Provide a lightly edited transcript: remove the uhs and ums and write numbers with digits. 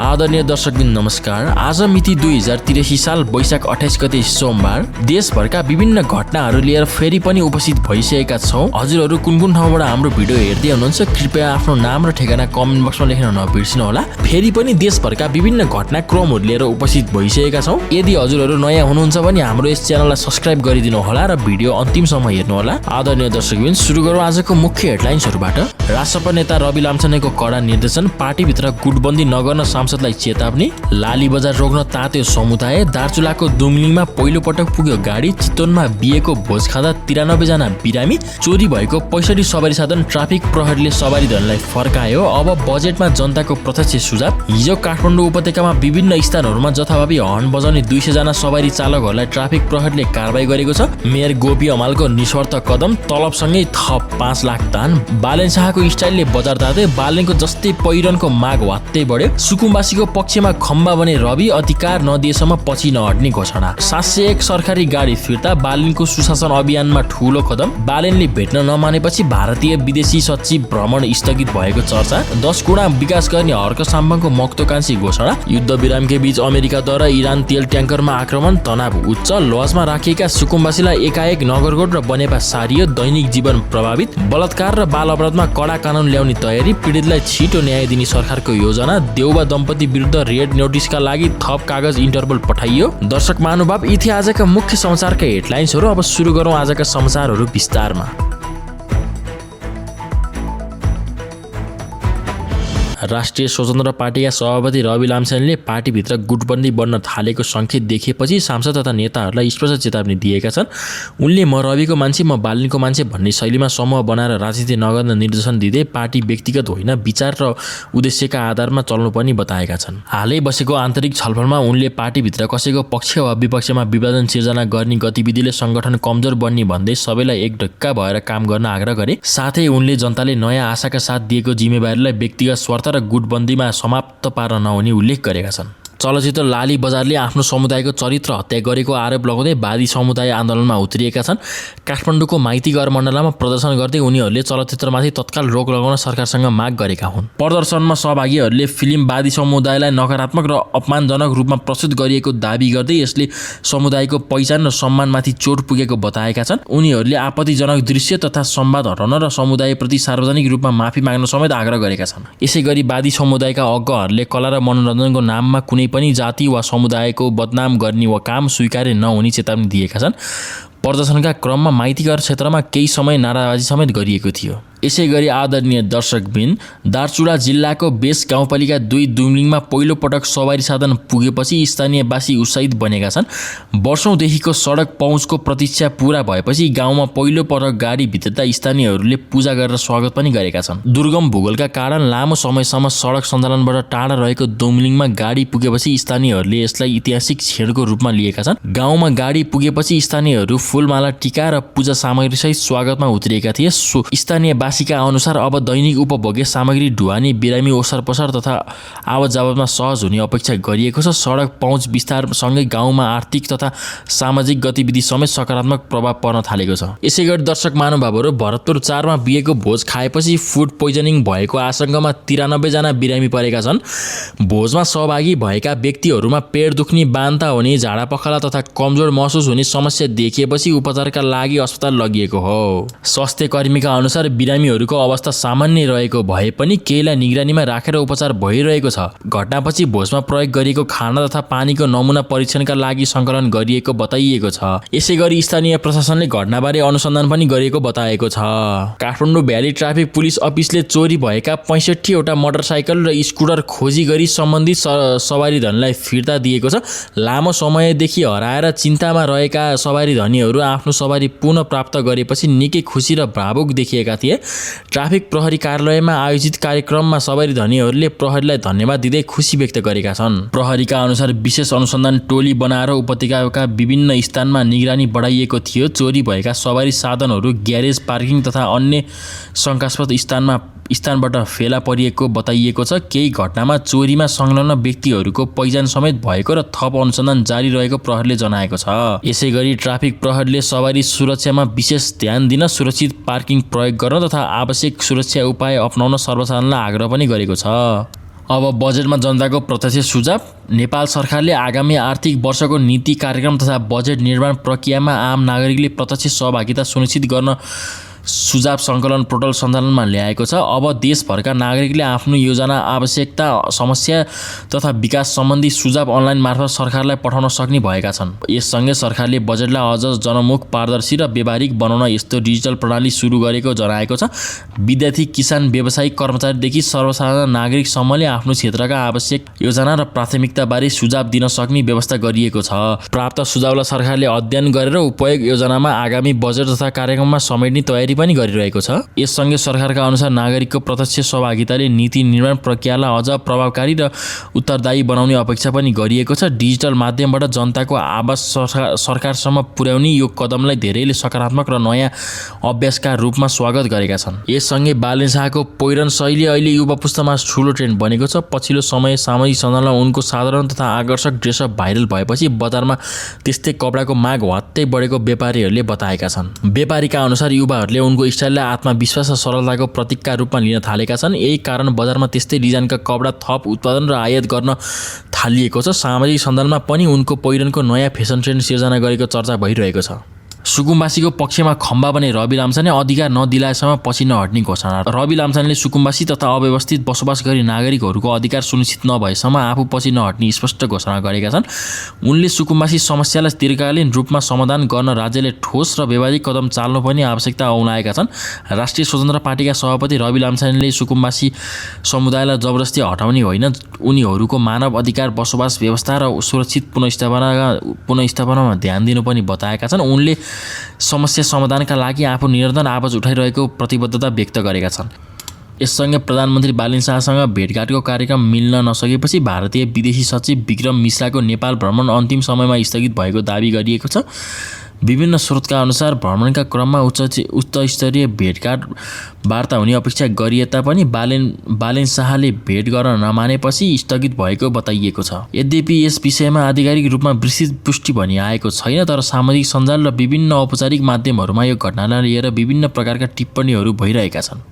आदरणीय दर्शकबिन नमस्कार। आज मिति 2083 साल वैशाख 28 गते सोमबार देशभरका विभिन्न घटनाहरू लिएर फेरि पनि उपस्थित भइसकेका छौँ। हजुरहरू कुन कुन ठाउँबाट हाम्रो भिडियो हेर्दै हुनुहुन्छ कृपया आफ्नो नाम र ठेगाना कमेन्ट बक्समा लेख्न नबिर्सिनु होला। फेरि पनि देशभरका विभिन्न घटनाक्रमहरू लिएर उपस्थित भइसकेका छौँ। यदि हजुरहरू नयाँ हुनुहुन्छ भने हाम्रो यस च्यानललाई सब्स्क्राइब गरिदिनु होला र भिडियो अन्तिमसम्म हेर्नु होला। आदरणीय दर्शकबिन सुरु गरौँ आजको मुख्य हेडलाइन्सहरूबाट। राष्ट्रपा नेता रवि लामछानेको कडा निर्देशन, पार्टीभित्र गुटबन्दी नगर्न सांसदलाई चेतावनी, लाली बजार रोक्न तात्यो समुदाय, दार्चुलाको दुमलिङमा पहिलो पटक पुग्यो गाडी, चितवनमा बिहेको भोज खाँदा 93 जना बिरामी, चोरी भएको 65 सवारी साधन ट्राफिक प्रहरीले सवारी धनलाई फर्कायो। अब बजेटमा जनताको प्रत्यक्ष सुझाव। हिजो काठमाडौँ उपत्यकामा विभिन्न स्थानहरूमा जथाभावी हर्न बजाउने 200 जना सवारी चालकहरूलाई ट्राफिक प्रहरीले कारबाही गरेको छ। मेयर गोपी हमालको निस्वार्थ कदम, तलबसँगै थप 5 लाख दान, बालेन शाहको स्टाइलले बजार ताते, बालेनको जस्तै पहिरनको माग वात्तै बढ्यो। सुकुम्बासीको पक्षमा खम्बा बने रवि, अधिकार नदिएसम्म पछि नहट्ने घोषणा। 701 सरकारी गाडी फिर्ता, बालेनको सुशासन अभियानमा ठूलो कदम, बालेनले भेट्न नमानेपछि भारतीय विदेशी सचिव भ्रमण स्थगित भएको चर्चा। 10 गुणा विकास गर्ने हर्क साम्बाङको महत्वाकांक्षी घोषणा। युद्ध विरामकै बीच अमेरिकाद्वारा इरान तेल ट्याङ्करमा आक्रमण, तनाव उच्च, लजमा राखिएका सुकुम्बासीलाई एकाएक नगरकोट र बनेपा सारियो, दैनिक जीवन प्रभावित। बलात्कार र बाल अपराधमा कडा कानून ल्याउने तयारी, पीडितलाई छिटो न्याय दिने सरकारको योजना। देउबा दम्पति विरुद्ध रेड नोटिसका लागि थप कागज इन्टरपोल पठाइयो। दर्शक महानुभाव, यी थिए आजका मुख्य समाचारका हेडलाइन्सहरू। अब सुरु गरौँ आजका समाचारहरू विस्तारमा। राष्ट्रिय स्वतन्त्र पार्टीका सभापति रवि लामछानेले पार्टीभित्र गुटबन्दी बन्न थालेको सङ्केत देखेपछि सांसद तथा नेताहरूलाई स्पष्ट चेतावनी दिएका छन्। उनले म रविको मान्छे म बालिनको मान्छे भन्ने शैलीमा समूह बनाएर राजनीति नगर्न निर्देशन दिँदै पार्टी व्यक्तिगत होइन विचार र उद्देश्यका आधारमा चल्नुपर्ने बताएका छन्। हालै बसेको आन्तरिक छलफलमा उनले पार्टीभित्र कसैको पक्ष वा विपक्षमा विभाजन सिर्जना गर्ने गतिविधिले सङ्गठन कमजोर बन्ने भन्दै सबैलाई एक ढक्का भएर काम गर्न आग्रह गरे। साथै उनले जनताले नयाँ आशाका साथ दिएको जिम्मेवारीलाई व्यक्तिगत स्वार्थ र गुटबन्दीमा समाप्त पार्न नहुने उल्लेख गरेका छन्। चलचित्र लाली बजारले आफ्नो समुदायको चरित्र हत्या गरेको आरोप लगाउँदै वादी समुदाय आन्दोलनमा उत्रिएका छन्। काठमाडौँको माइतीघर मण्डलमा प्रदर्शन गर्दै उनीहरूले चलचित्रमाथि तत्काल रोक लगाउन सरकारसँग माग गरेका हुन्। प्रदर्शनमा सहभागीहरूले फिल्म वादी समुदायलाई नकारात्मक र अपमानजनक रूपमा प्रस्तुत गरिएको दाबी गर्दै यसले समुदायको पहिचान र सम्मानमाथि चोट पुगेको बताएका छन्। उनीहरूले आपत्तिजनक दृश्य तथा संवाद हटाउन र समुदायप्रति सार्वजनिक रूपमा माफी माग्न समेत आग्रह गरेका छन्। यसैगरी वादी समुदायका अग्रहरूले कला र मनोरञ्जनको नाममा कुनै पनि जाति वा समुदायको बदनाम गर्ने वा काम स्वीकार्य नहुने चेतावनी दिएका छन्। प्रदर्शनका क्रममा माइतीघर क्षेत्रमा केही समय नाराबाजी समेत गरिएको थियो। यसैगरी आदरणीय दर्शकबिन, दार्चुला जिल्लाको बेस गाउँपालिका 2 दुमलिङमा पहिलो पटक सवारी साधन पुगेपछि स्थानीयवासी उत्साहित बनेका छन्। वर्षौंदेखिको सडक पहुँचको प्रतीक्षा पूरा भएपछि गाउँमा पहिलो पटक गाडी भित्रता स्थानीयहरूले पूजा गरेर स्वागत पनि गरेका छन्। दुर्गम भूगोलका कारण लामो समयसम्म सडक सञ्चालनबाट टाढा रहेको दुमलिङमा गाडी पुगेपछि स्थानीयहरूले यसलाई ऐतिहासिक क्षणको रूपमा लिएका छन्। गाउँमा गाडी पुगेपछि स्थानीयहरू फूलमाला, टीका र पूजा सामग्रीसहित स्वागतमा उत्रिएका थिए। स्थानीयवासीका अनुसार अब दैनिक उपभोग्य सामग्री ढुवानी, बिरामी ओसार पसार तथा आवत जावतमा सहज हुने अपेक्षा गरिएको छ। सडक पहुँच विस्तारसँगै गाउँमा आर्थिक तथा सामाजिक गतिविधि समेत सकारात्मक प्रभाव पर्न थालेको छ। यसैगरी दर्शक महानुभावहरू, भरतपुर 4 मा बिहेको भोज खाएपछि फुड पोइजनिङ भएको आशंकामा 93 जना बिरामी परेका छन्। भोजमा सहभागी भएका व्यक्तिहरूमा पेट दुख्ने, बान्ता हुने, झाडा पखाला तथा कमजोर महसुस हुने समस्या देखिएपछि उपचारका लागि अस्पताल लगिएको हो। स्वास्थ्य कर्मीका अनुसार बिरामीहरूको अवस्था सामान्य रहेको भए पनि केहीलाई निगरानीमा राखेर उपचार भइरहेको छ। घटनापछि भोजमा प्रयोग गरिएको खाना तथा पानीको नमुना परीक्षणका लागि सङ्कलन गरिएको बताइएको छ। यसैगरी स्थानीय प्रशासनले घटनाबारे अनुसन्धान पनि गरेको बताएको छ। काठमाडौँ भ्याली ट्राफिक पुलिस अफिसले चोरी भएका 65 वटा मोटरसाइकल र स्कुटर खोजी गरी सम्बन्धित सवारी धनलाई फिर्ता दिएको छ। लामो समयदेखि हराएर चिन्तामा रहेका सवारी धनीहरू आफ्नो सवारी पुनः प्राप्त गरेपछि निकै खुसी र भावुक देखिएका थिए। ट्राफिक प्रहरी कार्यालयमा आयोजित कार्यक्रममा सवारी धनीहरूले प्रहरीलाई धन्यवाद दिँदै खुसी व्यक्त गरेका छन्। प्रहरीका अनुसार विशेष अनुसन्धान टोली बनाएर उपत्यकाका विभिन्न स्थानमा निगरानी बढाइएको थियो। चोरी भएका सवारी साधनहरू ग्यारेज, पार्किङ तथा अन्य शङ्कास्पद स्थानबाट फेला परिएको बताइएको छ। केही घटनामा चोरीमा संलग्न व्यक्तिहरूको पहिचान समेत भएको र थप अनुसन्धान जारी रहेको प्रहरीले जनाएको छ। यसैगरी ट्राफिक प्रहरीले सवारी सुरक्षामा विशेष ध्यान दिन, सुरक्षित पार्किङ प्रयोग गर्न तथा आवश्यक सुरक्षा उपाय अपनाउन सर्वसाधारणलाई आग्रह पनि गरेको छ। अब बजेटमा जनताको प्रत्यक्ष सुझाव। नेपाल सरकारले आगामी आर्थिक वर्षको नीति कार्यक्रम तथा बजेट निर्माण प्रक्रियामा आम नागरिकले प्रत्यक्ष सहभागिता सुनिश्चित गर्न सुझाव सङ्कलन पोर्टल सञ्चालनमा ल्याएको छ। अब देशभरका नागरिकले आफ्नो योजना, आवश्यकता, समस्या तथा विकास सम्बन्धी सुझाव अनलाइन मार्फत सरकारलाई पठाउन सक्ने भएका छन्। यससँगै सरकारले बजेटलाई अझ जनमुख, पारदर्शी र व्यावहारिक बनाउन यस्तो डिजिटल प्रणाली सुरु गरेको जनाएको छ। विद्यार्थी, किसान, व्यावसायिक कर्मचारीदेखि सर्वसाधारण नागरिकसम्मले आफ्नो क्षेत्रका आवश्यक योजना र प्राथमिकताबारे सुझाव दिन सक्ने व्यवस्था गरिएको छ। प्राप्त सुझावलाई सरकारले अध्ययन गरेर उपयोग योजनामा आगामी बजेट तथा कार्यक्रममा समेट्ने तयारी पनि गरिरहेको छ। यससँगै सरकारका अनुसार नागरिकको प्रत्यक्ष सहभागिताले नीति निर्माण प्रक्रियालाई अझ प्रभावकारी र उत्तरदायी बनाउने अपेक्षा पनि गरिएको छ। डिजिटल माध्यमबाट जनताको आवाज सरकारसम्म पुर्याउने यो कदमलाई धेरैले सकारात्मक र नयाँ अभ्यासका रूपमा स्वागत गरेका छन्। यससँगै बालेन शाहको पहिरन शैली अहिले युवा पुस्तामा ठुलो ट्रेन्ड बनेको छ। पछिल्लो समय सामाजिक सञ्जालमा उनको साधारण तथा आकर्षक ड्रेसअप भाइरल भएपछि बजारमा त्यस्तै कपडाको माग हत्तै बढेको व्यापारीहरूले बताएका छन्। व्यापारीका अनुसार युवाहरूले उनको स्टाइललाई आत्मविश्वास र सरलताको प्रतीकका रूपमा लिन थालेका छन्। यही कारण बजारमा त्यस्तै डिजाइनका कपडा थप उत्पादन र आयात गर्न थालिएको छ। सामाजिक सञ्जालमा पनि उनको पहिरनको नयाँ फेसन ट्रेन्ड सिर्जना गरेको चर्चा भइरहेको छ। सुकुम्बासीको पक्षमा खम्बा बने रवि लाम्छाने अधिकार नदिलाएसम्म पछि नहट्ने घोषणा। रवि लाम्छानेले सुकुम्बासी तथा अव्यवस्थित बसोबास गरी नागरिकहरूको अधिकार सुनिश्चित नभएसम्म आफू पछि नहट्ने स्पष्ट घोषणा गरेका छन्। उनले सुकुम्बासी समस्यालाई दीर्घकालीन रूपमा समाधान गर्न राज्यले ठोस र व्यावहारिक कदम चाल्नुपर्ने आवश्यकता औँलाएका छन्। राष्ट्रिय स्वतन्त्र पार्टीका सभापति रवि लाम्छानेले सुकुम्बासी समुदायलाई जबरजस्ती हटाउने होइन, उनीहरूको मानव अधिकार, बसोबास व्यवस्था र सुरक्षित पुनःस्थापनामा ध्यान दिनु पनि बताएका छन्। उनले समस्या समाधानका लागि आफू निरन्तर आवाज उठाइरहेको प्रतिबद्धता व्यक्त गरेका छन्। यससँगै प्रधानमन्त्री बालेन शाहसँग भेटघाटको कार्यक्रम मिल्न नसकेपछि भारतीय विदेशी सचिव विक्रम मिश्राको नेपाल भ्रमण अन्तिम समयमा स्थगित भएको दाबी गरिएको छ। विभिन्न स्रोतका अनुसार भ्रमणका क्रममा उच्चस्तरीय भेटघाट वार्ता हुने अपेक्षा गरिए तापनि बालेन शाहले भेट गर्न नमानेपछि स्थगित भएको बताइएको छ। यद्यपि यस विषयमा आधिकारिक रूपमा विस्तृत पुष्टि भनी आएको छैन, तर सामाजिक सञ्जाल र विभिन्न औपचारिक माध्यमहरूमा यो घटनालाई लिएर विभिन्न प्रकारका टिप्पणीहरू भइरहेका छन्।